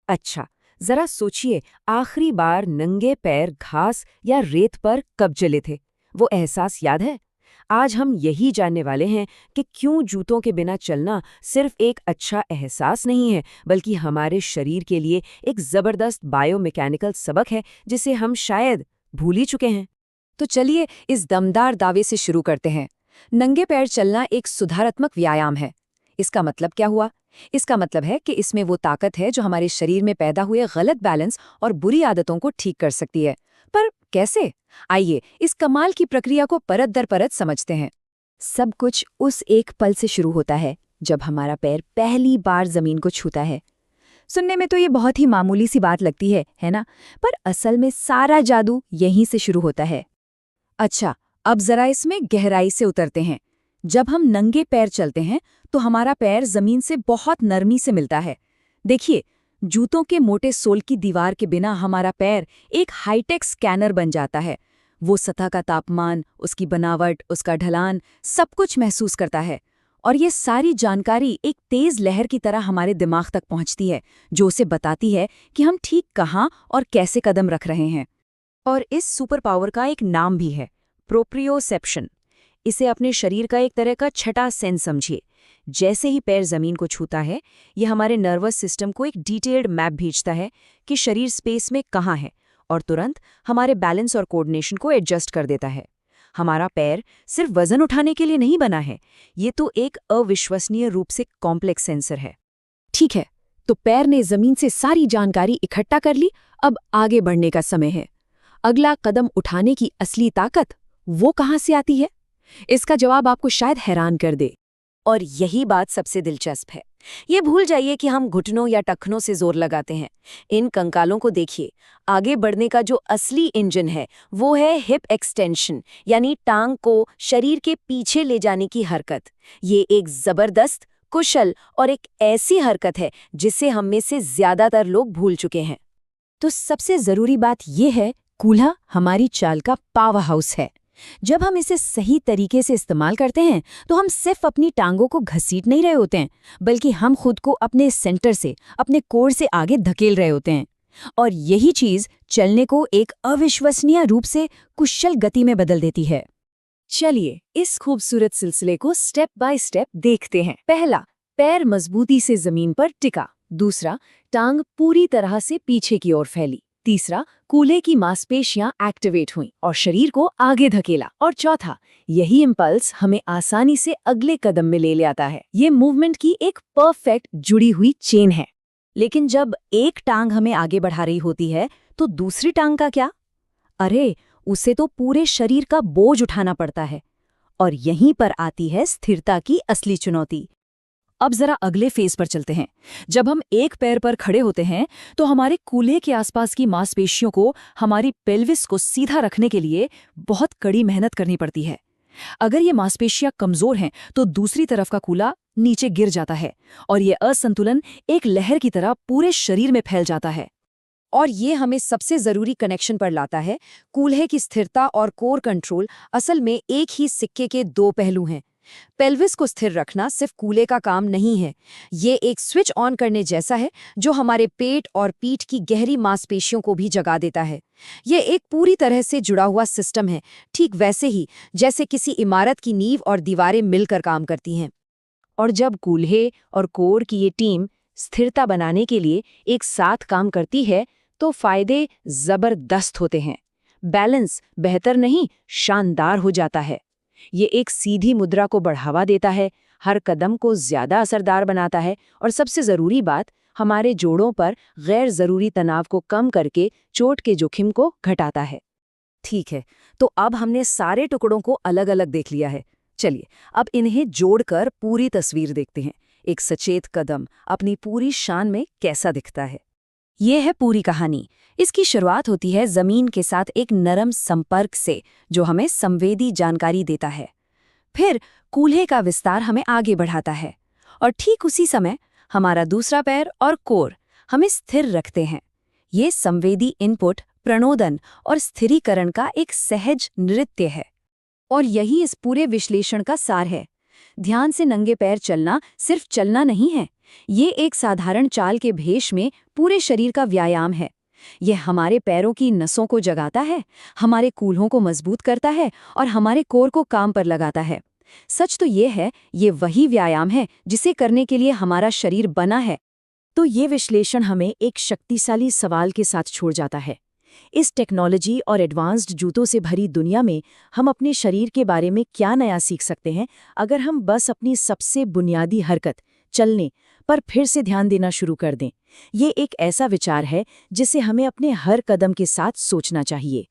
अच्छा, जरा सोचिए, आखिरी बार नंगे पैर घास या रेत पर कब चले थे? वो एहसास याद है? आज हम यही जानने वाले हैं कि क्यों जूतों के बिना चलना सिर्फ एक अच्छा एहसास नहीं है, बल्कि हमारे शरीर के लिए एक जबरदस्त बायोमैकेनिकल सबक है जिसे हम शायद भूल ही चुके हैं। तो चलिए इस दमदार दावे से शुरू करते हैं। नंगे पैर चलना एक सुधारात्मक व्यायाम है। इसका मतलब क्या हुआ? इसका मतलब है कि इसमें वो ताकत है जो हमारे शरीर में पैदा हुए गलत बैलेंस और बुरी आदतों को ठीक कर सकती है। पर कैसे? आइए इस कमाल की प्रक्रिया को परत दर परत समझते हैं। सब कुछ उस एक पल से शुरू होता है जब हमारा पैर पहली बार जमीन को छूता है। सुनने में तो ये बहुत ही मामूली सी बात लगती है ना? पर असल में सारा जादू यहीं से शुरू होता है। अच्छा, अब जरा इसमें गहराई से उतरते हैं। जब हम नंगे पैर चलते हैं तो हमारा पैर जमीन से बहुत नरमी से मिलता है। देखिए, जूतों के मोटे सोल की दीवार के बिना हमारा पैर एक हाईटेक स्कैनर बन जाता है। वो सतह का तापमान, उसकी बनावट, उसका ढलान सब कुछ महसूस करता है। और ये सारी जानकारी एक तेज लहर की तरह हमारे दिमाग तक पहुंचती है, जो उसे बताती है कि हम ठीक कहाँ और कैसे कदम रख रहे हैं। और इस सुपर पावर का एक नाम भी है, प्रोप्रियोसेप्शन। इसे अपने शरीर का एक तरह का छठा सेंस समझिए। जैसे ही पैर जमीन को छूता है, ये हमारे नर्वस सिस्टम को एक डिटेल्ड मैप भेजता है कि शरीर स्पेस में कहाँ है, और तुरंत हमारे बैलेंस और कोऑर्डिनेशन को एडजस्ट कर देता है। हमारा पैर सिर्फ वजन उठाने के लिए नहीं बना है, ये तो एक अविश्वसनीय रूप से कॉम्प्लेक्स सेंसर है। ठीक है, तो पैर ने जमीन से सारी जानकारी इकट्ठा कर ली, अब आगे बढ़ने का समय है। अगला कदम उठाने की असली ताकत वो कहाँ से आती है? इसका जवाब आपको शायद हैरान कर दे। और यही बात सबसे दिलचस्प है। ये भूल जाइए कि हम घुटनों या टखनों से जोर लगाते हैं। इन कंकालों को देखिए। आगे बढ़ने का जो असली इंजन है वो है हिप एक्सटेंशन, यानी टांग को शरीर के पीछे ले जाने की हरकत। ये एक जबरदस्त, कुशल और एक ऐसी हरकत है जिसे हम में से ज्यादातर लोग भूल चुके हैं। तो सबसे जरूरी बात यह है, कूल्हा हमारी चाल का पावर हाउस है। जब हम इसे सही तरीके से इस्तेमाल करते हैं तो हम सिर्फ अपनी टांगों को घसीट नहीं रहे होते हैं, बल्कि हम खुद को अपने सेंटर से, अपने कोर से आगे धकेल रहे होते हैं। और यही चीज चलने को एक अविश्वसनीय रूप से कुशल गति में बदल देती है। चलिए इस खूबसूरत सिलसिले को स्टेप बाय स्टेप देखते हैं। पहला, पैर मजबूती से जमीन पर टिका। दूसरा, टांग पूरी तरह से पीछे की ओर फैली। तीसरा, कूल्हे की मांसपेशियां एक्टिवेट हुईं और शरीर को आगे धकेला। और चौथा, यही इंपल्स हमें आसानी से अगले कदम में ले आता है। ये मूवमेंट की एक परफेक्ट जुड़ी हुई चेन है। लेकिन जब एक टांग हमें आगे बढ़ा रही होती है तो दूसरी टांग का क्या? अरे, उसे तो पूरे शरीर का बोझ उठाना पड़ता है। और यहीं पर आती है स्थिरता की असली चुनौती। अब जरा अगले फेज पर चलते हैं। जब हम एक पैर पर खड़े होते हैं तो हमारे कूल्हे के आसपास की मांसपेशियों को हमारी पेल्विस को सीधा रखने के लिए बहुत कड़ी मेहनत करनी पड़ती है। अगर ये मांसपेशियां कमजोर हैं तो दूसरी तरफ का कूल्हा नीचे गिर जाता है और ये असंतुलन एक लहर की तरह पूरे शरीर में फैल जाता है। और ये हमें सबसे जरूरी कनेक्शन पर लाता है। कूल्हे की स्थिरता और कोर कंट्रोल असल में एक ही सिक्के के दो पहलू हैं। पेल्विस को स्थिर रखना सिर्फ कूल्हे का काम नहीं है, ये एक स्विच ऑन करने जैसा है जो हमारे पेट और पीठ की गहरी मांसपेशियों को भी जगा देता है। ये एक पूरी तरह से जुड़ा हुआ सिस्टम है, ठीक वैसे ही जैसे किसी इमारत की नींव और दीवारें मिलकर काम करती हैं। और जब कूल्हे और कोर की ये टीम स्थिरता बनाने के लिए एक साथ काम करती है तो फायदे जबरदस्त होते हैं। बैलेंस बेहतर नहीं, शानदार हो जाता है। ये एक सीधी मुद्रा को बढ़ावा देता है, हर कदम को ज्यादा असरदार बनाता है और सबसे जरूरी बात, हमारे जोड़ों पर गैर जरूरी तनाव को कम करके चोट के जोखिम को घटाता है। ठीक है, तो अब हमने सारे टुकड़ों को अलग अलग देख लिया है। चलिए अब इन्हें जोड़कर पूरी तस्वीर देखते हैं। एक सचेत कदम अपनी पूरी शान में कैसा दिखता है। ये है पूरी कहानी। इसकी शुरुआत होती है जमीन के साथ एक नरम संपर्क से जो हमें संवेदी जानकारी देता है। फिर कूल्हे का विस्तार हमें आगे बढ़ाता है और ठीक उसी समय हमारा दूसरा पैर और कोर हमें स्थिर रखते हैं। ये संवेदी इनपुट, प्रणोदन और स्थिरीकरण का एक सहज नृत्य है। और यही इस पूरे विश्लेषण का सार है। ध्यान से नंगे पैर चलना सिर्फ चलना नहीं है, ये एक साधारण चाल के भेष में पूरे शरीर का व्यायाम है। ये हमारे पैरों की नसों को जगाता है, हमारे कूल्हों को मजबूत करता है और हमारे कोर को काम पर लगाता है। सच तो ये है, ये वही व्यायाम है जिसे करने के लिए हमारा शरीर बना है। तो ये विश्लेषण हमें एक शक्तिशाली सवाल के साथ छोड़ जाता है। इस टेक्नोलॉजी और एडवांस्ड जूतों से भरी दुनिया में हम अपने शरीर के बारे में क्या नया सीख सकते हैं अगर हम बस अपनी सबसे बुनियादी हरकत, चलने, पर फिर से ध्यान देना शुरू कर दें। ये एक ऐसा विचार है जिसे हमें अपने हर कदम के साथ सोचना चाहिए।